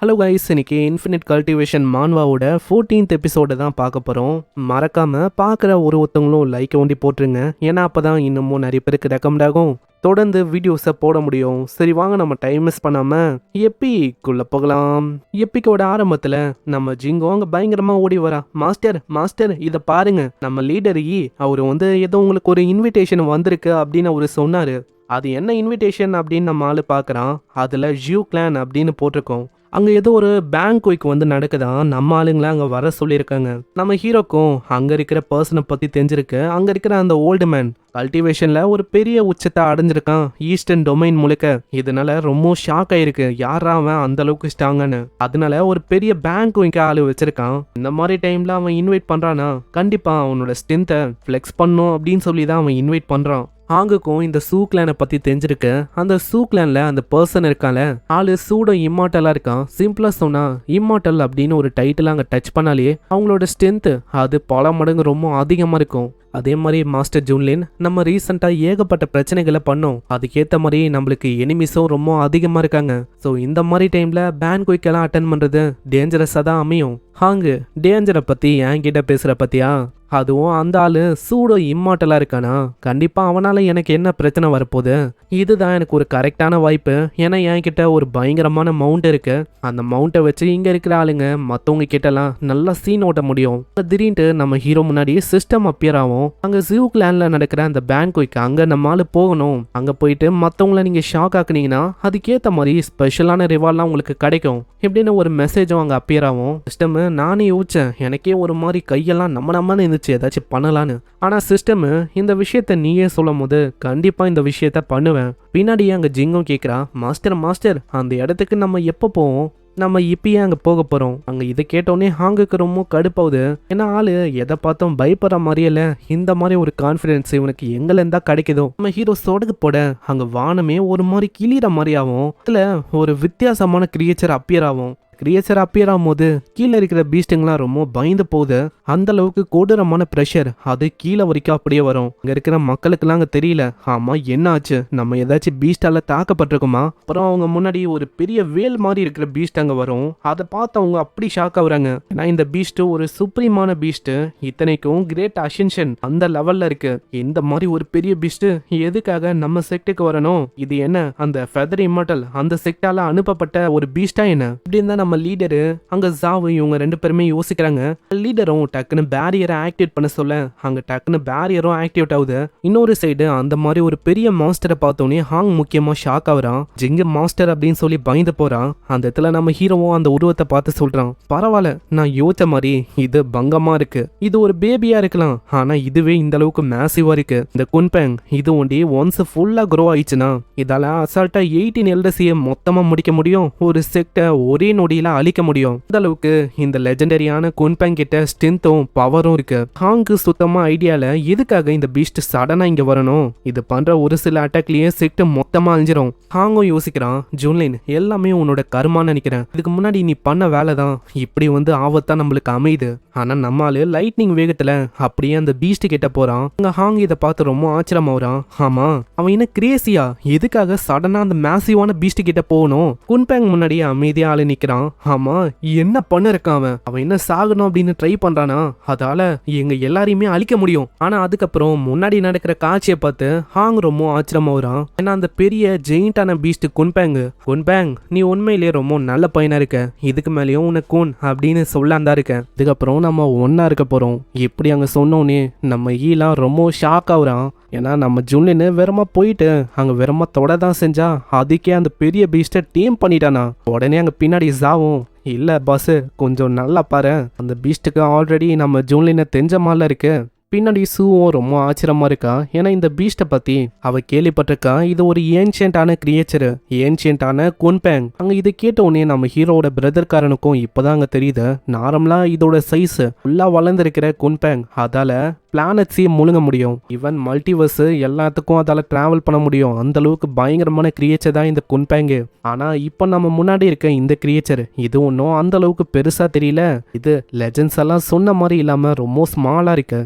Hello guys, இன்னைக்கு infinite cultivation மான்வாவோட 14th episode தான் பார்க்க போகிறோம். மறக்காமல் பார்க்குற ஒருத்தவங்களும் லைக் ஒண்டி போட்டுருங்க. ஏன்னா அப்போ தான் இன்னமும் நிறைய பேருக்கு ரெக்கமெண்ட் ஆகும், தொடர்ந்து வீடியோஸை போட முடியும். சரி வாங்க, நம்ம டைம் மிஸ் பண்ணாமல் எப்பிக்குள்ளே போகலாம். எப்பிக்கோட ஆரம்பத்தில் நம்ம ஜிங்கோ அங்கே பயங்கரமாக ஓடி வரா. மாஸ்டர் மாஸ்டர் இதை பாருங்க, நம்ம லீடர் அவர் ஏதோ உங்களுக்கு ஒரு இன்விடேஷன் வந்திருக்கு அப்படின்னு அவர் சொன்னார். அது என்ன இன்விடேஷன் அப்படின்னு நம்ம ஆள் பார்க்குறான். அதில் ஜியூ கிளான் அப்படின்னு போட்டிருக்கோம். அங்கே ஏதோ ஒரு பேங்க் குயிக் நடக்குதான். நம்ம ஆளுங்களை அங்கே வர சொல்லியிருக்காங்க. நம்ம ஹீரோக்கும் அங்கே இருக்கிற பர்சனை பற்றி தெரிஞ்சிருக்கு. அங்கே இருக்கிற அந்த ஓல்டு மேன் கல்டிவேஷன்ல ஒரு பெரிய உச்சத்தை அடைஞ்சிருக்கான் ஈஸ்டர்ன் டொமைன் முழுக்க. இதனால ரொம்ப ஷாக் ஆயிருக்கு, யாரா அவன் அந்த அளவுக்கு ஸ்ட்ராங்கானு. அதனால ஒரு பெரிய பேங்க் குயிக்க ஆளு வச்சிருக்கான். இந்த மாதிரி டைம்ல அவன் இன்வைட் பண்றானா, கண்டிப்பா அவனோட ஸ்ட்ரென்த்தை ஃபிளெக்ஸ் பண்ணும் அப்படின்னு சொல்லி தான் அவன் இன்வைட் பண்றான். ஹாங்குக்கும் இந்த சூ கிளானை பத்தி தெரிஞ்சிருக்கு. அந்த சூ கிளான்ல அந்த பர்சன் இருக்கான்ல, ஆளு சூட இம்மார்டலா இருக்கான். சிம்பிளா சொன்னா இம்மார்டல் அப்படின்னு ஒரு டைட்டில் அங்க டச் பண்ணாலே அவங்களோட ஸ்ட்ரென்த் அது பல மடங்கு ரொம்ப அதிகமா இருக்கும். அதே மாதிரி மாஸ்டர் ஜூன்லின் நம்ம ரீசெண்டாக ஏகப்பட்ட பிரச்சனைகளை பண்ணோம். அதுக்கேற்ற மாதிரி நம்மளுக்கு எனிமிஸும் ரொம்ப அதிகமாக இருக்காங்க. ஸோ இந்த மாதிரி டைமில் பேன் குயிக்கெல்லாம் அட்டன் பண்ணுறது டேஞ்சரஸாக தான் அமையும். ஹாங்கு டேஞ்சரை பற்றி என்கிட்ட பேசுகிற பற்றியா, அதுவும் அந்த ஆளு சூடோ இம்மார்டலாக இருக்கானா, கண்டிப்பாக அவனால் எனக்கு என்ன பிரச்சனை வரப்போகுது. இதுதான் எனக்கு ஒரு கரெக்டான வாய்ப்பு. ஏன்னா என்கிட்ட ஒரு பயங்கரமான மவுண்ட் இருக்கு. அந்த மவுண்ட்டை வச்சு இங்கே இருக்கிற ஆளுங்க மற்றவங்க கிட்டலாம் நல்லா சீன் ஓட்ட முடியும். திடீர்னு நம்ம ஹீரோ முன்னாடி சிஸ்டம் அப்பியர் ஆகும். அங்கே ஜியூ கிளான்ல நடக்கிற அந்த பேங்க் குயிக் அங்கே நம்ம ஆளு போகணும். அங்கே போயிட்டு மற்றவங்கள நீங்கள் ஷாக் ஆக்குனீங்கன்னா அதுக்கேற்ற மாதிரி ஸ்பெஷலான ரிவார்ட்லாம் உங்களுக்கு கிடைக்கும் இப்படின்னு ஒரு மெசேஜும் அங்கே அப்பியர் ஆகும். சிஸ்டம் நானே யோசிச்சேன், எனக்கே ஒரு மாதிரி கையெல்லாம் நம்ம இருந்துச்சு ஏதாச்சும் பண்ணலான்னு. ஆனால் சிஸ்டம் இந்த விஷயத்த நீயே சொல்லும் போது கண்டிப்பாக இந்த விஷயத்த பண்ணுவேன். பின்னாடியே அங்கே ஜிங்கும் கேட்குறா, மாஸ்டர் மாஸ்டர் அந்த இடத்துக்கு நம்ம எப்போ போவோம், நம்ம இப்பயே அங்கே போக போகிறோம். அங்கே இதை கேட்டோன்னே ஹாங்குக்கு ரொம்ப கடுப்பாகுது. ஏன்னா ஆளு எதை பார்த்தோம் பயப்படுற மாதிரியில்ல. இந்த மாதிரி ஒரு கான்ஃபிடென்ஸ் இவனுக்கு எங்கேருந்தா கிடைக்குதோ. நம்ம ஹீரோ சொடகு போட அங்கே வானமே ஒரு மாதிரி கிளிற மாதிரி ஆகும். அதில் ஒரு வித்தியாசமான கிரியேச்சர் அப்பியர் ஆகும். கிரியேச்சர் அப்பியர் ஆகும்போது கீழே இருக்கிற பீஸ்டுங்களாம் ரொம்ப பயந்து போகுது. அந்த அளவுக்கு கொடூரமான ப்ரெஷர் அது கீழே வரைக்கும் அப்படியே வரும். அங்கே இருக்கிற மக்களுக்கெல்லாம் அங்கே தெரியல, ஆமா என்ன ஆச்சு, நம்ம ஏதாச்சும் பீஸ்டால தாக்கப்பட்டிருக்குமா. அப்புறம் அவங்க முன்னாடி ஒரு பெரிய வேல் மாதிரி இருக்கிற பீஸ்ட் அங்கே வரும். அதை பார்த்து அவங்க அப்படி ஷாக் ஆகுறாங்க. ஏன்னா இந்த பீஸ்ட் ஒரு சுப்ரீமான பீஸ்ட், இத்தனைக்கும் கிரேட் அசென்ஷன் அந்த லெவல்ல இருக்கு. இந்த மாதிரி ஒரு பெரிய பீஸ்ட் எதுக்காக நம்ம செக்டுக்கு வரணும், இது என்ன அந்த ஃபெதர் இம்மார்டல் அந்த செக்டால அனுப்பப்பட்ட ஒரு பீஸ்டா என்ன இப்படின்னு தான் நம்ம லீடரு அங்க ஜாவு இவங்க ரெண்டு பேருமே யோசிக்கிறாங்க. லீடரும் டக்குன்னு பேரியரை ஆக்டிவேட் பண்ண சொல்ல அங்க டக்குன்னு பேரியரும் ஆக்டிவேட் ஆகுது. இன்னொரு சைடு அந்த மாதிரி ஒரு பெரிய மாஸ்டரை பார்த்தோன்னே ஹாங் முக்கியமா ஷாக் ஆகுறான். ஜிங்க மாஸ்டர் அப்படின்னு சொல்லி பயந்து போறான். அந்த இடத்துல நம்ம ஹீரோவும் அந்த உருவத்தை பார்த்து சொல்றான், பரவாயில்ல நான் யோசிச்ச மாதிரி இது பங்கமா இருக்கு, இது ஒரு பேபியா இருக்கலாம், ஆனா இதுவே இந்த அளவுக்கு மேசிவா இருக்கு. இந்த குன்பேங் இது ஒண்டி ஒன்ஸ் ஃபுல்லா க்ரோ ஆயிடுச்சுன்னா இதால அசால்ட்டா 18 எல்டர்ஸையை மொத்தமா முடிக்க முடியும். ஒரு செக்டை ஒரே நொடியில அழிக்க முடியும். இந்த அளவுக்கு இந்த லெஜெண்டரியான குன்பேங் கிட்ட ஸ்ட்ரென்த்தும் பவரும் இருக்கு. ஹாங்கு சுத்தமா ஐடியால எதுக்காக இந்த பீஸ்ட் சடனா இங்க வரணும், இது பண்ற ஒரு சில அட்டாக்லயே செக்ட் மொத்தமா அழிஞ்சிரும். ஹாங்கும் யோசிக்கிறான், ஜூன்லின் எல்லாமே உன்னோட கர்மான்னு நினைக்கிறேன். இதுக்கு முன்னாடி நீ பண்ண வேலை தான் இப்படி ஆபத்தா நம்மளுக்கு அமையுது. ஆனா நம்மால லைட்னிங் வேகத்துல அப்படியே அந்த பீஸ்ட் கிட்ட போறான். அங்க ஹாங் இதை பார்த்து ரொம்ப ஆச்சரியமாகறான். ஆமா அவன் என்ன கிரேசியா, எதுக்காக சடனா அந்த மேசிவான பீஸ்ட் கிட்ட போகணும். குன்பேங் முன்னாடி அமைதியா ஆளு நிக்கிறான். ஆமா என்ன பண்ண இருக்கான் அவன் என்ன சாகணும் அப்படின்னு ட்ரை பண்றானா, அதால எங்க எல்லாரையுமே அழிக்க முடியும். ஆனா அதுக்கப்புறம் முன்னாடி நடக்கிற காட்சியை பார்த்து ஹாங் ரொம்ப ஆச்சரியமாகறான். ஏன்னா அந்த பெரிய ஜெயிண்டான பீஸ்ட் குன்பேங் நீ உண்மையிலேயே ரொம்ப நல்ல பையனா இருக்க, இதுக்கு மேலேயும் உனக்கு கூன் அப்படின்னு சொல்லாந்தா இருக்க, இதுக்கப்புறம் நம்ம ஒன்னா இருக்க போறோம். எப்படி அங்க சொன்னோன்னே நம்ம ஈலாம் ரொம்ப ஷாக் ஆகுறான். ஏன்னா நம்ம ஜூன்லின்னு வெறுமா போயிட்டு அங்க வெறுமா தொட தான் செஞ்சா அதுக்கே அந்த பெரிய பீஸ்டை டீம் பண்ணிட்டானா. உடனே அங்க பின்னாடி ஜாவும், இல்ல பாஸ் கொஞ்சம் நல்லா பாரு, அந்த பீஸ்டுக்கு ஆல்ரெடி நம்ம ஜூன்லினை தெரிஞ்ச மாதிரில இருக்கு. பின்னாடி சூவும் ரொம்ப ஆச்சரியமா இருக்கா. ஏன்னா இந்த பீஸ்டை பத்தி அவ கேள்விப்பட்டிருக்கா. இது ஒரு ஏன்ஷியன்டான கிரியேச்சர், ஏன்ஷியன்டான குன்பேங். அங்க இதை கேட்ட உடனே நம்ம ஹீரோட பிரதர்காரனுக்கும் இப்பதான் அங்க தெரியுது, நார்மலா இதோட சைஸ் ஃபுல்லா வளர்ந்துருக்கிற குன்பேங் அதால பிளானட்ஸையும் முழுங்க முடியும். ஈவன் மல்டிவர்ஸ் எல்லாத்துக்கும் அதால டிராவல் பண்ண முடியும். அந்த அளவுக்கு பயங்கரமான கிரியேச்சர் தான் இந்த குன்பேங்கு. ஆனா இப்போ நம்ம முன்னாடி இருக்க இந்த கிரியேச்சர் இது ஒன்றும் அந்த அளவுக்கு பெருசா தெரியல. இது லெஜெண்ட்ஸ் எல்லாம் சொன்ன மாதிரி இல்லாம ரொம்ப ஸ்மாலா இருக்கு.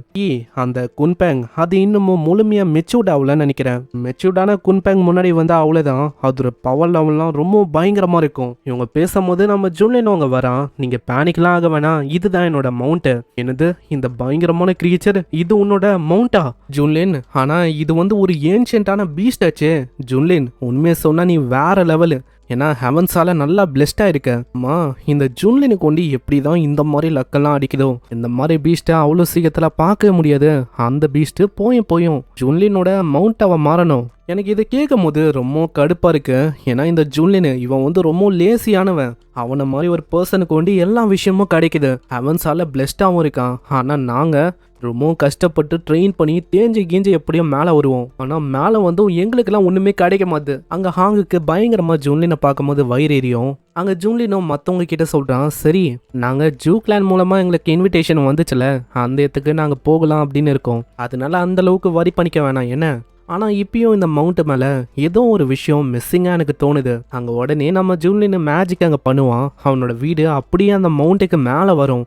அந்த குன்பேங் அது இன்னமும் முழுமையா மெச்சூர்ட் ஆகலன்னு நினைக்கிறேன். மெச்சூர்டான குன்பேங் முன்னாடி வந்தா அவ்வளவுதான், அதோட பவர் லெவல்லாம் ரொம்ப பயங்கரமா இருக்கும். இவங்க பேசும்போது நம்ம ஜூன்லின் அவங்க வரான், நீங்க பேனிக்லாம் ஆக வேணாம், இதுதான் என்னோட மவுண்ட். என்னது இந்த பயங்கரமான கிரியேச்சர், இது உன்னோட மவுண்டா ஜூன்லின்? ஆனா இது வந்து ஒரு ஏன்ஷியன்டான பீஸ்ட் ஆச்சு ஜூன்லின். உண்மையை சொன்னா நீ வேற லெவலு. ஏன்னா ஹெவன்ஸால நல்லா பிளெஸ்டா இருக்க. அம்மா இந்த ஜூன்லினுக்கு கொண்டு எப்படிதான் இந்த மாதிரி லக்கெல்லாம் அடிக்குதோ, இந்த மாதிரி பீஸ்ட்டை அவ்வளோ சீக்கிரத்துல பார்க்கவே முடியாது. அந்த பீஸ்ட் போயும் ஜூன்லினோட மவுண்ட் அவ மாறணும். எனக்கு இதை கேட்கும் போது ரொம்ப கடுப்பா இருக்கு. ஏன்னா இந்த ஜூன்லின் இவன் வந்து ரொம்ப லேசியானவன். அவனை மாதிரி ஒரு பர்சனுக்கு கொண்டு எல்லா விஷயமும் கிடைக்குது. ஹெவன்ஸால பிளெஸ்டாவும் இருக்கான். ஆனா நாங்க ரொம்ப கஷ்டப்பட்டு ட்ரெயின் பண்ணி தேஞ்சு கீஞ்சு எப்படியும் மேலே வருவோம். ஆனால் மேலே வந்து எங்களுக்கெல்லாம் ஒன்றுமே கிடைக்க மாட்டுது. அங்கே ஹாங்குக்கு பயங்கரமாக ஜூன்லினை பார்க்கும்போது வயிறு எரியும். அங்கே ஜூன்லினும் மற்றவங்க கிட்ட சொல்கிறான், சரி நாங்கள் ஜூ கிளான் மூலமாக எங்களுக்கு இன்விடேஷன் வந்துச்சுல, அந்த இடத்துக்கு நாங்கள் போகலாம் அப்படின்னு இருக்கோம். அதனால அந்த அளவுக்கு வரி பண்ணிக்க வேணாம் என்ன. ஆனால் இப்பயும் இந்த மவுண்ட் மேலே ஏதோ ஒரு விஷயம் மிஸ்ஸிங்காக எனக்கு தோணுது. அங்கே உடனே நம்ம ஜூன்லின் மேஜிக் அங்கே பண்ணுவான். அவனோட வீடு அப்படியே அந்த மவுண்ட்டுக்கு மேலே வரும்.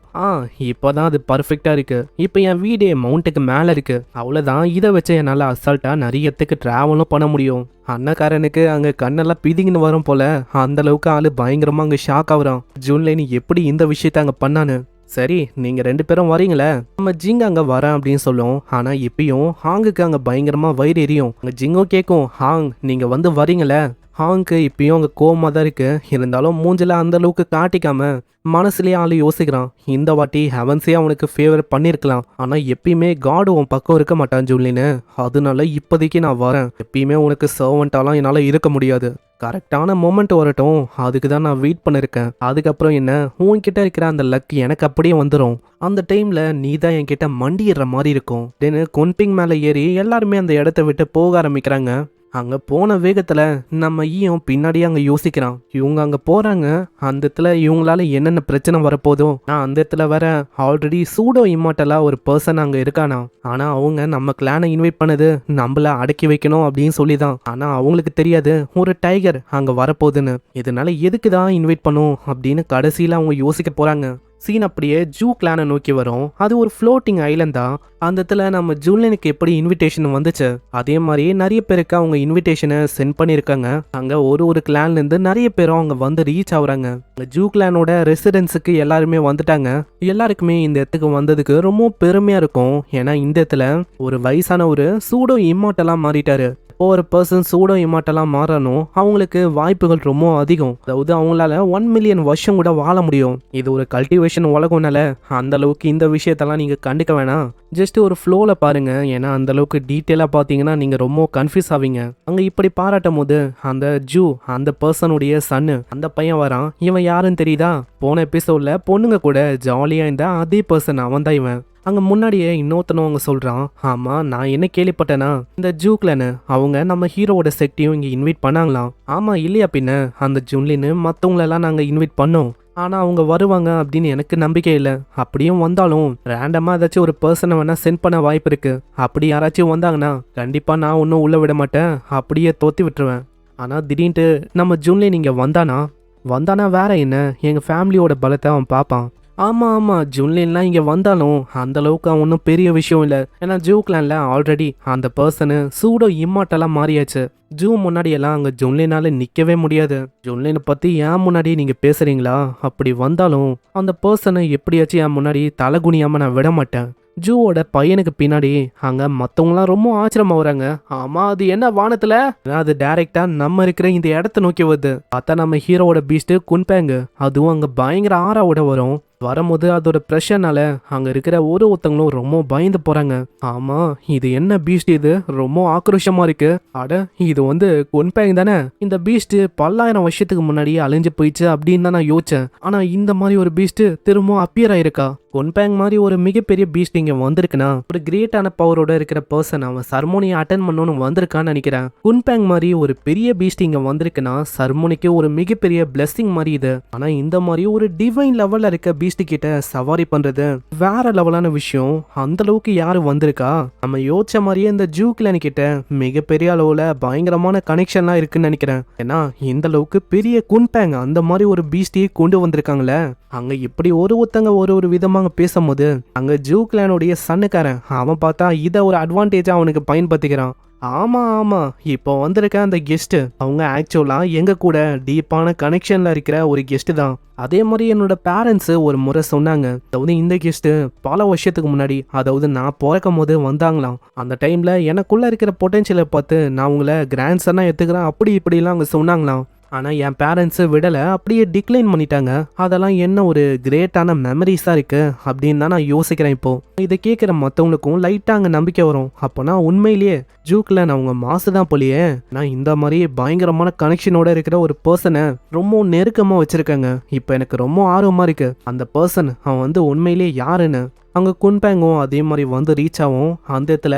இப்போதான் அது பர்ஃபெக்டாக இருக்கு. இப்போ என் வீடே மவுண்ட்டுக்கு மேலே இருக்கு. அவ்வளோதான், இதை வச்சு என்னால் அசால்ட்டாக நிறைய இடத்துக்கு ட்ராவலும் பண்ண முடியும். அண்ணக்காரனுக்கு அங்கே கண்ணெல்லாம் பிதிங்கன்னு வரும் போல. அந்த அளவுக்கு ஆளு பயங்கரமாக அங்கே ஷாக் ஆகுறான். ஜூன்லின் எப்படி இந்த விஷயத்த அங்கே பண்ணான்னு. சரி நீங்க 2 பேரும் வரீங்களே, நம்ம ஜிங் அங்க வரேன் அப்படின்னு சொல்லும். ஆனா இப்பயும் ஹாங்குக்கு அங்க பயங்கரமா வயிறு எரியும். அங்க ஜிங்கோ கேட்கும், ஹாங் நீங்க வந்து வரீங்களே. ஹாங்க்கு இப்பயும் அங்க கோவமா தான் இருக்கு. இருந்தாலும் மூஞ்சில அந்த அளவுக்கு காட்டிக்காம மனசுலயே ஆளு யோசிக்கிறான், இந்த வாட்டி ஹெவன்ஸே அவனுக்கு ஃபேவர் பண்ணிருக்கலாம். ஆனா எப்பயுமே காடு உன் பக்கம் இருக்க மாட்டான் ஜூன்லின்னு. அதனால இப்போதைக்கு நான் வரேன். எப்பயுமே உனக்கு சர்வெண்டாலாம் என்னால இருக்க முடியாது. கரெக்டான மொமெண்ட் வரட்டும், அதுக்கு தான் நான் வெயிட் பண்ணிருக்கேன். அதுக்கப்புறம் என்ன, உன்கிட்ட இருக்கிற அந்த லக் எனக்கு அப்படியே வந்துடும். அந்த டைம்ல நீ தான் என்கிட்ட மண்டிடுற மாதிரி இருக்கும். தென் கொன்பிங் மேலே ஏறி எல்லாருமே அந்த இடத்த விட்டு போக ஆரம்பிக்கிறாங்க. அங்க போன வேகத்துல நம்ம ஈயும் பின்னாடியே அங்க யோசிக்கிறான். இவங்க அங்க போறாங்க, அந்த இடத்துல இவங்களால என்னென்ன பிரச்சனை வரப்போதோ. நான் அந்த இடத்துல வேற ஆல்ரெடி சூடோ இம்மார்டலா ஒரு பர்சன் அங்க இருக்கானா. ஆனா அவங்க நம்ம கிளானை இன்வைட் பண்ணது நம்மள அடக்கி வைக்கணும் அப்படின்னு சொல்லிதான். ஆனா அவங்களுக்கு தெரியாது ஒரு டைகர் அங்க வரப்போகுதுன்னு. இதனால எதுக்குதான் இன்வைட் பண்ணும் அப்படின்னு கடைசியில அவங்க யோசிக்க போறாங்க. சீன் அப்படியே ஜூ கிளானை நோக்கி வரும். அது ஒரு ஃப்ளோட்டிங் ஐலண்ட் தான். அந்த இடத்துல நம்ம ஜூன்லினுக்கு எப்படி இன்விடேஷன் வந்துச்சு, அதே மாதிரி நிறைய பேருக்கு அவங்க இன்விடேஷனை சென்ட் பண்ணியிருக்காங்க. அங்கே ஒரு கிளான்லேருந்து நிறைய பேரும் அவங்க வந்து ரீச் ஆகுறாங்க. ஜூ கிளானோட ரெசிடென்ஸுக்கு எல்லாருமே வந்துட்டாங்க. எல்லாருக்குமே இந்த இடத்துக்கு வந்ததுக்கு ரொம்ப பெருமையாக இருக்கும். ஏன்னா இந்த இடத்துல ஒரு வயசான ஒரு சூடோ இம்மார்டலாக மாறிட்டாரு. ஒரு பர்சன் சூடோ இம்மார்டலாக மாறணும், அவங்களுக்கு வாய்ப்புகள் ரொம்ப அதிகம். அதாவது அவங்களால 1 மில்லியன் வருஷம் கூட வாழ முடியும். இது ஒரு கல்டிவேஷன் உலகம்னால அந்த அளவுக்கு இந்த விஷயத்தெல்லாம் நீங்கள் கண்டுக்க வேணாம். ஜஸ்ட் ஒரு ஃப்ளோவில் பாருங்க. ஏன்னா அந்த அளவுக்கு டீட்டெயிலாக பார்த்தீங்கன்னா நீங்கள் ரொம்ப கன்ஃபியூஸ் ஆவீங்க. அங்கே இப்படி பாராட்டும் போது அந்த ஜூ அந்த பர்சனுடைய சன்னு அந்த பையன் வரான். இவன் யாருன்னு தெரியுதா? போன எபிசோட்ல பொண்ணுங்க கூட ஜாலியாக இந்த அதே பர்சன் அவன் தான் இவன். அங்கே முன்னாடியே இன்னொருத்தனும் அவங்க சொல்கிறான், ஆமாம் நான் என்ன கேள்விப்பட்டேன்னா இந்த ஜூக்லன்னு அவங்க நம்ம ஹீரோவோட செக்டையும் இங்கே இன்வைட் பண்ணாங்களாம். ஆமாம் இல்லையா பின்ன, அந்த ஜூன்லின்னு மற்றவங்களெல்லாம் நாங்கள் இன்வைட் பண்ணோம். ஆனால் அவங்க வருவாங்க அப்படின்னு எனக்கு நம்பிக்கை இல்லை. அப்படியும் வந்தாலும் ரேண்டமாக ஏதாச்சும் ஒரு பர்சனை வேணால் சென்ட் பண்ண வாய்ப்பு இருக்குது. அப்படி யாராச்சும் வந்தாங்கன்னா கண்டிப்பாக நான் ஒன்றும் உள்ளே விட மாட்டேன், அப்படியே தோற்றி விட்டுருவேன். ஆனால் திடீர்னு நம்ம ஜூன்லின் இங்கே வந்தானா வேற என்ன, எங்கள் ஃபேமிலியோட பலத்தை அவன் பார்ப்பான். ஆமாம் ஜூன்லின்லாம் இங்கே வந்தாலும் அந்த அளவுக்கு ஒன்றும் பெரிய விஷயம் இல்லை. ஏன்னா ஜூ கிளான்ல ஆல்ரெடி அந்த பர்சனு சூடோ இம்மார்டலாக மாறியாச்சு. ஜூ முன்னாடியெல்லாம் அங்கே ஜூன்லினால நிற்கவே முடியாது. ஜூன்லினை பற்றி ஏன் முன்னாடி நீங்கள் பேசுகிறீங்களா? அப்படி வந்தாலும் அந்த பர்சனை எப்படியாச்சும் என் முன்னாடி தலைகுனியாமல் நான் விட மாட்டேன். ஜூவோட பையனுக்கு பின்னாடி அங்க மத்தவங்களாம் ரொம்ப ஆச்சரியமா வராங்க. ஆமா அது என்ன வானத்துல, அது டைரக்டா நம்ம இருக்கிற இந்த இடத்த நோக்கி வருது. பார்த்தா நம்ம ஹீரோவோட பீஸ்ட் குன்பேங்க, அதுவும் அங்க பயங்கர ஆறாவோட வரும். வரும்போது அதோட ப்ரெஷர்னால அங்க இருக்கிற ஒருத்தங்களும் ரொம்ப பயந்து போறாங்க. ஆமா இது என்ன பீஸ்ட், இது ரொம்ப ஆக்ரோஷமா இருக்கு. அட இது வந்து குன்பேங் தானே. இந்த பீஸ்ட் பல்லாயிரம் வருஷத்துக்கு முன்னாடி அழிஞ்சு போயிடுச்சு அப்படின்னு தான் நான் யோசிச்சேன். ஆனா இந்த மாதிரி ஒரு பீஸ்ட் திரும்ப அப்பியர் ஆயிருக்கா? குன்பேங் மாதிரி ஒரு மிகப்பெரிய பீஸ்ட் இங்க வந்திருக்குன்னா ஒரு கிரேட்டான பவரோட இருக்கிற பர்சன் அவன் சர்மோனியை அட்டன் பண்ணணும்னு வந்திருக்கான்னு நினைக்கிறேன். குன்பேங் மாதிரி ஒரு பெரிய பீஸ்ட் இங்க வந்திருக்குன்னா சர்மோனிக்கு ஒரு மிகப்பெரிய பிளெஸிங் மாதிரி இது. ஆனா இந்த மாதிரி ஒரு டிவைன் லெவல்ல இருக்க பீஸ்ட் கிட்ட சவாரி பண்றது வேற லெவலான விஷயம். அந்த அளவுக்கு யாரு வந்திருக்கா? நம்ம யோசிச்ச மாதிரியே இந்த ஜூ கிளான் கிட்ட மிகப்பெரிய அளவுல பயங்கரமான கனெக்ஷன்லாம் இருக்குன்னு நினைக்கிறேன். ஏன்னா இந்த அளவுக்கு பெரிய குன்பேங் அந்த மாதிரி ஒரு பீஸ்டையே கொண்டு வந்திருக்காங்களே. அங்க இப்படி ஒருத்தங்க ஒரு விதமா அங்க பேசும்போது அங்க ஜூ கிளானுடைய சன்னுக்காரன் அவன் பார்த்தா இதை ஒரு அட்வான்டேஜா அவனுக்கு பயன்படுத்திக்கிறான். ஆமா ஆமா, இப்போ வந்திருக்க அந்த கெஸ்ட் அவங்க ஆக்சுவலா எங்க கூட டீப்பான கனெக்ஷன்ல இருக்கிற ஒரு கெஸ்ட் தான். அதே மாதிரி என்னோட பேரண்ட்ஸ் ஒரு முறை சொன்னாங்க, அதாவது இந்த கெஸ்ட் பல வருஷத்துக்கு முன்னாடி, அதாவது நான் பிறக்கும் போது வந்தாங்களாம். அந்த டைம்ல எனக்குள்ள இருக்கிற பொட்டன்ஷியலை பார்த்து நான் உங்களை கிராண்ட் சன்னா எடுத்துக்கிறேன் அப்படி இப்படிலாம் அவங்க சொன்னாங்களாம். ஆனால் என் பேரண்ட்ஸு விடலை, அப்படியே டிக்ளைன் பண்ணிட்டாங்க. அதெல்லாம் என்ன ஒரு கிரேட்டான மெமரிஸாக இருக்கு அப்படின்னு தான் நான் யோசிக்கிறேன். இப்போ இதை கேட்குற மற்றவங்களுக்கும் லைட்டாக அங்கே நம்பிக்கை வரும். அப்போனா உண்மையிலேயே ஜூக்கில் அவங்க மாசு தான் போலியே, நான் இந்த மாதிரி பயங்கரமான கனெக்ஷனோட இருக்கிற ஒரு பர்சனை ரொம்ப நெருக்கமாக வச்சுருக்கேங்க. இப்போ எனக்கு ரொம்ப ஆர்வமாக இருக்கு அந்த பர்சன் அவன் வந்து உண்மையிலேயே யாருன்னு. அங்கே குன்பேங்கும் அதே மாதிரி வந்து ரீச் ஆகும். அந்த இடத்துல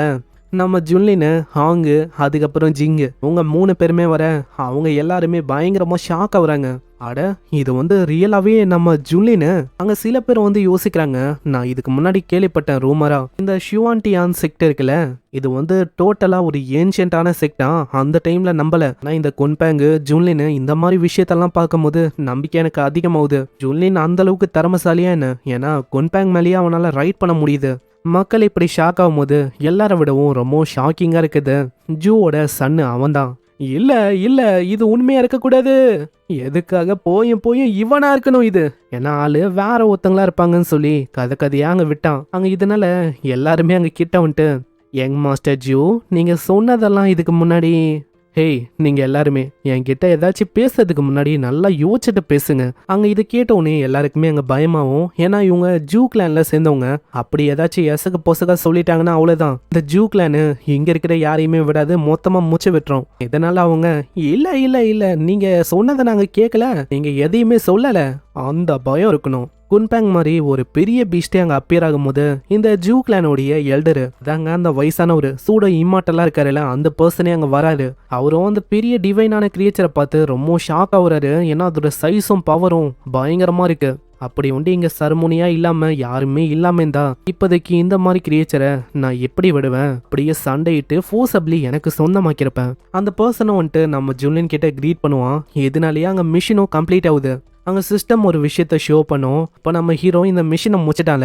நம்ம ஜுன்லின்னு ஹாங்கு அதுக்கப்புறம் ஜிங்கு உங்க 3 பேருமே வர அவங்க எல்லாருமே பயங்கரமா ஷாக் ஆகுறாங்க. அட இது வந்து ரியலாவே நம்ம ஜுன்லின்னு. அங்க சில பேர் வந்து யோசிக்கிறாங்க, நான் இதுக்கு முன்னாடி கேள்விப்பட்டேன் ரூமரா, இந்த ஷுவான்டியான் செக்ட் இருக்குல்ல, இது வந்து டோட்டலா ஒரு ஏன்ஷியன்டான செக்டா. அந்த டைம்ல நம்பல. ஆனா இந்த கொன்பேங்கு ஜுன்லின்னு இந்த மாதிரி விஷயத்தெல்லாம் பார்க்கும்போது நம்பிக்கை எனக்கு அதிகமாகுது. ஜுன்லின் அந்த அளவுக்கு திறமசாலியா என்ன, ஏன்னா கொன்பேங் மேலேயே அவனால ரைட் பண்ண முடியுது. மக்கள் இப்படி ஷாக் ஆகும் போது எல்லார விடவும் ரொம்ப ஷாக்கிங்கா இருக்குது ஜூவோட சன்னு அவன்தான். இல்ல இல்ல, இது உண்மையா இருக்கக்கூடாது. எதுக்காக போயும் இவனா இருக்கணும் இது, ஏன்னா ஆளு வேற ஒருத்தங்களா இருப்பாங்கன்னு சொல்லி கதையா அங்க விட்டான். அங்க இதனால எல்லாருமே அங்க கிட்ட வந்துட்டு, யங் மாஸ்டர் ஜூ, நீங்க சொன்னதெல்லாம் இதுக்கு முன்னாடி, ஹேய் நீங்க எல்லாருமே என்கிட்ட ஏதாச்சும் பேசுறதுக்கு முன்னாடி நல்லா யோசிச்சுட்டு பேசுங்க. அங்க இது கேட்டோன்னே எல்லாருக்குமே அங்க பயமாவும், ஏன்னா இவங்க ஜூ கிளான்ல சேர்ந்தவங்க. அப்படி ஏதாச்சும் எசகு பொசகா சொல்லிட்டாங்கன்னா அவ்வளவுதான், இந்த ஜூ கிளானு இங்க இருக்கிற யாரையுமே விடாது, மொத்தமா மூச்சு விட்டுரும். இதனால அவங்க இல்ல இல்ல இல்ல, நீங்க சொன்னதை நாங்க கேட்கல, நீங்க எதையுமே சொல்லல, அந்த பயம் இருக்கணும். குன்பேங் மாதிரி ஒரு பெரிய பீஸ்டே அங்க அப்பியர் ஆகும் போது இந்த ஜூ கிளானோடைய எல்டரு தாங்க அந்த வயசான ஒரு சூட இம்மாட்டலா இருக்காருல்ல, அந்த பர்சனே அங்க வராரு. அவரும் அந்த பெரிய டிவைனான கிரியேச்சரை பார்த்து ரொம்ப ஷாக் ஆகுறாரு. ஏன்னா அதோட சைஸும் பவரும் பயங்கரமா இருக்கு. அப்படி உண்டு இங்க சர்மோனியா இல்லாம யாருமே இல்லாம இருந்தா இப்போதைக்கு இந்த மாதிரி கிரியேச்சரை நான் எப்படி விடுவேன், அப்படியே சண்டையிட்டு ஃபோர்ஸபிளி எனக்கு சொந்தமாக்கிருப்பேன். அந்த பர்சனை வந்துட்டு நம்ம ஜுன்லின் கிட்ட கிரீட் பண்ணுவான். இதனாலேயே அங்க மிஷினும் கம்ப்ளீட் ஆகுது. அங்கே சிஸ்டம் ஒரு விஷயத்த ஷோ பண்ணும். இப்போ நம்ம ஹீரோ இந்த மிஷினை முடிச்சிட்டால,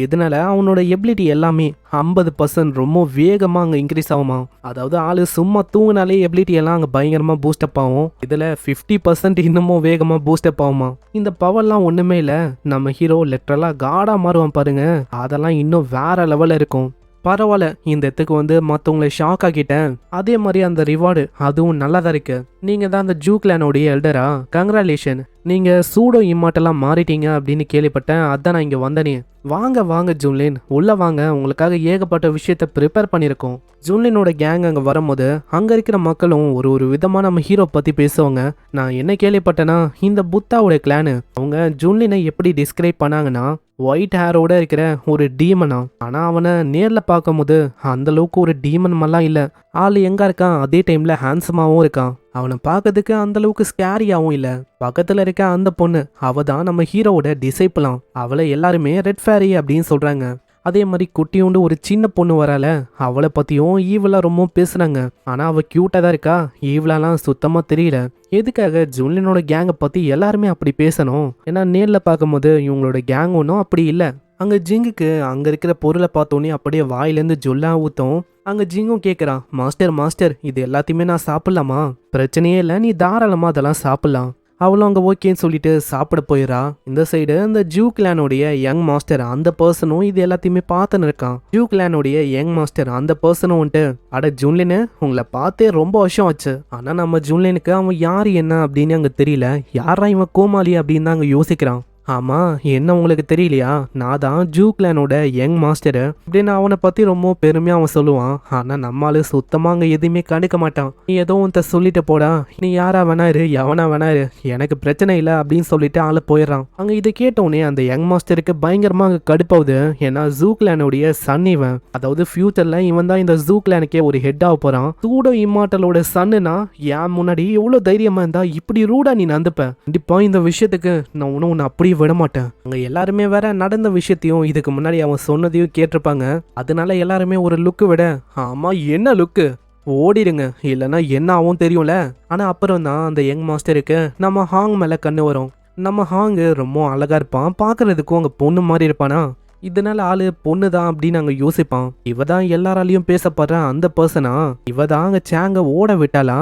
இதனால அவனோட எபிலிட்டி எல்லாமே 50% ரொம்ப வேகமாக அங்கே இன்க்ரீஸ் ஆகுமா. அதாவது ஆளு சும்மா தூங்கினாலே எபிலிட்டி எல்லாம் அங்கே பயங்கரமாக பூஸ்டப் ஆகும். இதில் 50% இன்னமும் வேகமாக பூஸ்டப் ஆகுமா. இந்த பவர்லாம் ஒன்றுமே இல்லை, நம்ம ஹீரோ லிட்டரலாக காடாக மாறுவான் பாருங்க, அதெல்லாம் இன்னும் வேற லெவலில் இருக்கும். பரவாயில்ல, இந்த இடத்துக்கு வந்து மற்றவங்களை ஷாக் ஆக்கிட்டேன். அதே மாதிரி அந்த ரிவார்டு அதுவும் நல்லதா இருக்கு. நீங்க தான் அந்த ஜூ கிளானோடைய எல்டரா, கங்க்ராலேஷன், நீங்க சூடோ இம்மாட்டெல்லாம் மாறிட்டீங்க அப்படின்னு கேள்விப்பட்டேன். அதான் நான் இங்க வந்தனே. வாங்க வாங்க ஜூன்லின், உள்ள வாங்க, உங்களுக்காக ஏகப்பட்ட விஷயத்த ப்ரிப்பேர் பண்ணியிருக்கோம். ஜூன்லினோட கேங் அங்கே வரும்போது அங்கே இருக்கிற மக்களும் ஒரு விதமாக நம்ம ஹீரோ பற்றி பேசுவாங்க. நான் என்ன கேள்விப்பட்டேன்னா, இந்த புத்தாவோட கிளானு அவங்க ஜூன்லினை எப்படி டிஸ்கிரைப் பண்ணாங்கன்னா, ஒயிட் ஹேரோட இருக்கிற ஒரு டீமனா. ஆனால் அவனை நேரில் பார்க்கும்போது அந்த அளவுக்கு ஒரு டீமன் மாதிரிலாம் இல்லை. ஆள் எங்கே இருக்கான், அதே டைமில் ஹேண்ட்ஸமாகவும் இருக்கான். அவனை பார்க்கறதுக்கு அந்த அளவுக்கு ஸ்கேரியாகவும் இல்லை. பக்கத்தில் இருக்க அந்த பொண்ணு அவ தான் நம்ம ஹீரோவோட டிசைப்பிளாம். அவளை எல்லாருமே ரெட் ஃபேரி அப்படின்னு சொல்கிறாங்க. அதே மாதிரி குட்டியோண்டு ஒரு சின்ன பொண்ணு வரால, அவளை பற்றியும் ஈவலாக ரொம்ப பேசுகிறாங்க. ஆனால் அவள் க்யூட்டாக தான் இருக்கா, ஈவலாலாம் சுத்தமாக தெரியல. எதுக்காக ஜூன்லினோட கேங்கை பற்றி எல்லாருமே அப்படி பேசணும்? ஏன்னா நேரில் பார்க்கும்போது இவங்களோட கேங் ஒன்றும் அப்படி இல்லை. அங்கே ஜிங்குக்கு அங்கே இருக்கிற பொருளை பார்த்தோன்னே அப்படியே வாயிலேருந்து ஜொல்லா ஊற்றும். அங்கே ஜிங்கும் கேட்குறான், மாஸ்டர் மாஸ்டர், இது எல்லாத்தையுமே நான் சாப்பிட்லாமா? பிரச்சனையே இல்லை, நீ தாராளமாக அதெல்லாம் சாப்பிட்லாம். அவளும் அங்கே ஓகேன்னு சொல்லிட்டு சாப்பிட போயிடறா. இந்த சைடு இந்த ஜூ கிளானோடைய யங் மாஸ்டர் அந்த பர்சனும் இது எல்லாத்தையுமே பார்த்துன்னு இருக்கான். ஜூ கிளானோடைய யங் மாஸ்டர் அந்த பர்சனும் வந்துட்டு, அட ஜூன்லினு, உங்களை பார்த்தே ரொம்ப வருஷம் ஆச்சு. ஆனால் நம்ம ஜூன்லினுக்கு அவன் யார் என்ன அப்படின்னு அங்கே தெரியல. யாரா இவன் கோமாளி அப்படின்னு தான் அங்கே யோசிக்கிறான். ஆமா, என்ன உங்களுக்கு தெரியலையா, நான் தான் ஜூ கிளானோட யங் மாஸ்டரு அப்படின்னு அவனை பத்தி ரொம்ப பெருமையா அவன் சொல்லுவான். ஆனா நம்மால சுத்தமா அங்க எதுவுமே கண்டுக்க மாட்டான். நீ ஏதோ உன்ட்ட சொல்லிட்டு போடா, நீ யாரா வேணாரு எவனா வேணாரு, எனக்கு பிரச்சனை இல்லை அப்படின்னு சொல்லிட்டு ஆள போயிடறான். அங்க இதை கேட்டோடனே அந்த யங் மாஸ்டருக்கு பயங்கரமா அங்க கடுப்பாகுது. ஏன்னா ஜூ கிளானோடைய சன் இவன், அதாவது ஃபியூச்சர்ல இவன் தான் இந்த ஜூ கிளானுக்கே ஒரு ஹெட் ஆக போறான். சூடோ இம்மார்ட்டலோட சன்னுனா என் முன்னாடி எவ்வளவு தைரியமா இருந்தா இப்படி ரூடா நீ நடந்துப்ப. கண்டிப்பா இந்த விஷயத்துக்கு நான் உன்னை அப்படியே விட மாட்டேன். அங்க எல்லாருமே வேற நடந்த விஷயத்தையும் இதுக்கு முன்னாடி அவன் சொன்னதையும் கேட்டிருப்பாங்க. அதனால எல்லாருமே ஒரு லுக்கு விட, ஆமா என்ன லுக்கு, ஓடிடுங்க இல்லைன்னா என்ன ஆகும் தெரியும்ல. ஆனா அப்புறம் தான் அந்த யங் மாஸ்டருக்கு நம்ம ஹாங் மேல கண்ணு வரும். நம்ம ஹாங்கு ரொம்ப அழகா இருப்பான், பாக்குறதுக்கும் அங்க பொண்ணு மாதிரி இருப்பானா. இதனால ஆளு பொண்ணு தான் அப்படின்னு அங்க யோசிப்பான். இவ தான் எல்லாராலையும் பேசப்படுற அந்த பர்சனா? இவ தான் அங்க சேங்க ஓட விட்டாளா?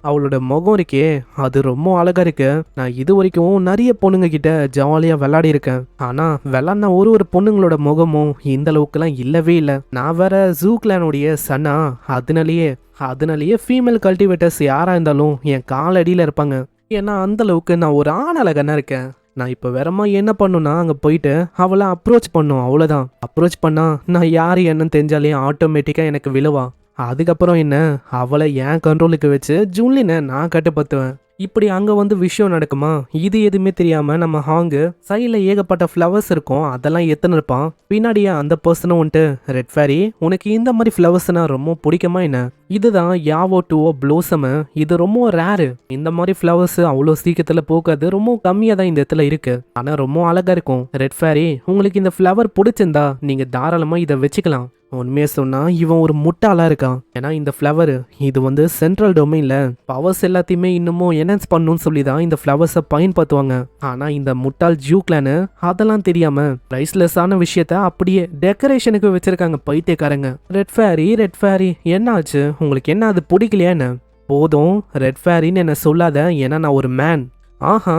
அவளோட முகம் இருக்கே, அது ரொம்ப அழகா இருக்கு. நான் இது வரைக்கும் நிறைய பொண்ணுங்க கிட்ட ஜாலியா விளையாடி இருக்கேன். ஆனா விளையாடின ஒரு பொண்ணுங்களோட முகமும் இந்த அளவுக்குலாம் இல்லவே இல்லை. நான் வேற ஜூ கிளானுடைய சன்னா, அதனாலேயே ஃபீமேல் கல்டிவேட்டர்ஸ் யாரா இருந்தாலும் என் காலடியில இருப்பாங்க. ஏன்னா அந்த அளவுக்கு நான் ஒரு ஆண் அழகனா இருக்கேன். நான் இப்போ வேறமா என்ன பண்ணுன்னா அங்கே போயிட்டு அவளை அப்ரோச் பண்ணும், அவ்வளோதான். அப்ரோச் பண்ணா நான் யார் என்னன்னு தெரிஞ்சாலே ஆட்டோமேட்டிக்காக எனக்கு விழுவா. அதுக்கப்புறம் என்ன, அவளை என் கண்ட்ரோலுக்கு வச்சு ஜூன்லினை நான் கட்டுப்படுத்துவேன். இப்படி அங்கே வந்து விஷயம் நடக்குமா? இது எதுவுமே தெரியாமல் நம்ம ஹாங்கு சைடில் ஏகப்பட்ட ஃப்ளவர்ஸ் இருக்கும், அதெல்லாம் எத்தனை இருப்பான். பின்னாடியே அந்த பர்சனும் வந்துட்டு, ரெட் ஃபேரி உனக்கு இந்த மாதிரி ஃப்ளவர்ஸ்னா ரொம்ப பிடிக்குமா என்ன? இதுதான் யாவோ டூவோ ப்ளோசமு. இது ரொம்ப ரேரு. இந்த மாதிரி ஃப்ளவர்ஸ் அவ்வளோ சீக்கிரத்தில் பூக்காது, ரொம்ப கம்மியாக தான் இந்த இடத்துல இருக்கு. ஆனால் ரொம்ப அழகா இருக்கும். ரெட் ஃபேரி உங்களுக்கு இந்த ஃப்ளவர் பிடிச்சிருந்தா நீங்கள் தாராளமாக இதை வச்சுக்கலாம். உண்மையை சொன்னா இவன் ஒரு முட்டாளா இருக்கான். ஏன்னா இந்த ஃப்ளவர் இது வந்து சென்ட்ரல் டொமைன்ல பவர்ஸ் எல்லாத்தையுமே இன்னமும் என்ஹான்ஸ் பண்ணணும்னு சொல்லி தான் இந்த ஃப்ளவர்ஸை பயன்படுத்துவாங்க. ஆனா இந்த முட்டாள் ஜூ கிளானு அதெல்லாம் தெரியாம பிரைஸ்லெஸ்ஸான விஷயத்த அப்படியே டெக்கரேஷனுக்கு வச்சிருக்காங்க பைத்தியக்காரங்க. ரெட் ஃபேரி என்ன ஆச்சு உங்களுக்கு? என்ன அது பிடிக்கலையா என்ன? போதும் ரெட் ஃபேரின்னு என்ன சொல்லாத, ஏன்னா நான் ஒரு மேன். ஆஹா,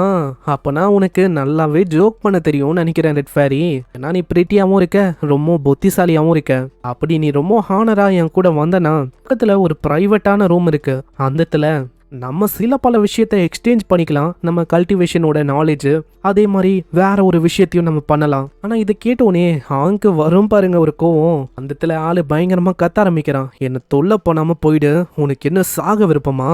அப்பனா உனக்கு நல்லாவே ஜோக் பண்ண தெரியும்னு நினைக்கிறேன் ரெட் ஃபேரி. ஏன்னா நீ பிரிட்டியாவும் இருக்க, ரொம்ப புத்திசாலியாவும் இருக்க. அப்படி நீ ரொம்ப ஹானரா என் கூட வந்தனா பக்கத்துல ஒரு பிரைவேட்டான ரூம் இருக்கு, அந்த இடத்துல நம்ம சில பல விஷயத்த எக்ஸ்சேஞ்ச் பண்ணிக்கலாம். நம்ம கல்டிவேஷனோட நாலேஜ், அதே மாதிரி வேற ஒரு விஷயத்தையும் நம்ம பண்ணலாம். ஆனா இதை கேட்டோனே ஆங்கு வரும் பாருங்க ஒரு கோவம். அந்த இடத்துல ஆளு பயங்கரமா கத்த ஆரம்பிக்கிறான். என்ன தொல்லை பண்ணாம போயிடு, உனக்கு என்ன சாக விருப்பமா?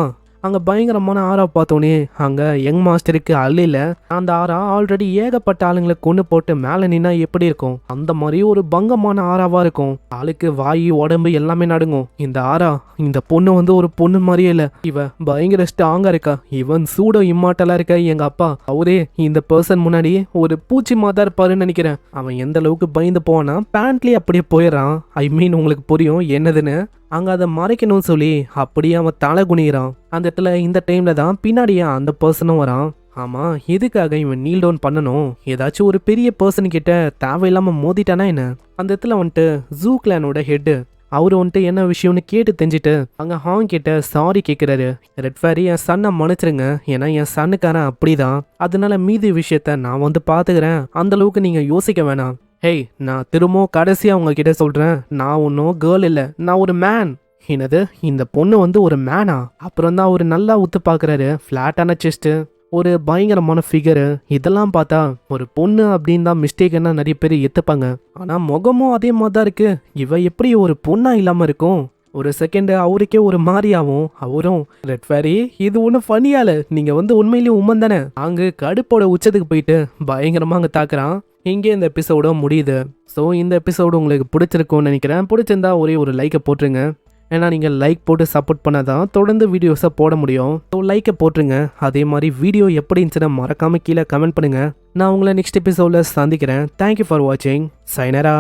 அங்கே பயங்கரமான ஆறா பார்த்தோன்னே அங்கே யங் மாஸ்டருக்கு அல்ல. அந்த ஆறா ஆல்ரெடி ஏகப்பட்ட ஆளுங்களை கொண்டு போட்டு மேலே நின்னா எப்படி இருக்கும், அந்த மாதிரி ஒரு பங்கமான ஆறாவா இருக்கும். ஆளுக்கு வாயு உடம்பு எல்லாமே நடுங்கும். இந்த ஆறா, இந்த பொண்ணு வந்து ஒரு பொண்ணு மாதிரியே இல்லை, இவ பயங்கர ஸ்ட்ராங்கா இருக்கா. இவன் சூட இம்மாட்டலா இருக்க. எங்க அப்பா அவரே இந்த பர்சன் முன்னாடி ஒரு பூச்சி மாதா இருப்பாருன்னு நினைக்கிறேன். அவன் எந்த அளவுக்கு பயந்து போவானா பேண்ட்லயே அப்படியே போயிடறான். ஐ மீன் உங்களுக்கு புரியும் என்னதுன்னு. அங்க அதை மறைக்கணும்னு சொல்லி அப்படியே அவன் தலை குனிகிறான். அந்த இடத்துல இந்த டைம்ல தான் பின்னாடியே அந்த பர்சனும் வரான். ஆமா, எதுக்காக இவன் நீல் டவுன் பண்ணணும்? ஏதாச்சும் ஒரு பெரிய பர்சன் கிட்ட தேவையில்லாம மோதிட்டானா என்ன? அந்த இடத்துல வந்துட்டு ஜூ கிளானோட ஹெட்டு அவரு வந்துட்டு என்ன விஷயம்னு கேட்டு தெரிஞ்சுட்டு அங்க ஹாங் கிட்ட சாரி கேட்கிறாரு. ரெட் ஃபேரி என் சன்னை மன்னிச்சிருங்க, ஏன்னா என் சன்னுக்காரன் அப்படிதான், அதனால மீதி விஷயத்த நான் வந்து பாத்துக்கிறேன், அந்த அளவுக்கு நீங்க யோசிக்க வேணாம். ஹேய், நான் திரும்பவும் கடைசியாக உங்ககிட்ட சொல்கிறேன், நான் ஒன்றும் கேர்ள் இல்லை, நான் ஒரு மேன். என்னது, இந்த பொண்ணு வந்து ஒரு மேனா? அப்புறம் தான் அவர் நல்லா உத்து பார்க்குறாரு. ஃப்ளாட்டான செஸ்ட்டு, ஒரு பயங்கரமான ஃபிகரு. இதெல்லாம் பார்த்தா ஒரு பொண்ணு அப்படின்னு தான் மிஸ்டேக்குன்னா நிறைய பேர் ஏற்றுப்பாங்க. ஆனால் முகமும் அதே மாதிரி தான் இருக்குது. இவ எப்படி ஒரு பொண்ணா இல்லாமல் இருக்கும்? ஒரு செகண்டு அவருக்கே ஒரு மாதிரியாவும். அவரும், ரெட் ஃபேரி இது ஒன்றும் ஃபனியால, நீங்கள் வந்து உண்மையிலேயே உமன் தானே? அங்கே கடுப்போட உச்சத்துக்கு போயிட்டு பயங்கரமாக அங்கே தாக்குறான். இங்கே இந்த எபிசோட முடியுது. ஸோ இந்த எபிசோடு உங்களுக்கு பிடிச்சிருக்கும்னு நினைக்கிறேன். பிடிச்சிருந்தா ஒரே ஒரு லைக்கை போட்டுருங்க. ஏன்னா நீங்கள் லைக் போட்டு சப்போர்ட் பண்ணாதான் தொடர்ந்து வீடியோஸை போட முடியும். ஸோ லைக்கை போட்டுருங்க. அதே மாதிரி வீடியோ எப்படி இருந்துச்சுன்னா மறக்காமல் கீழே கமெண்ட் பண்ணுங்கள். நான் உங்களை நெக்ஸ்ட் எபிசோடில் சந்திக்கிறேன். தேங்க்யூ ஃபார் வாட்சிங். சைனரா.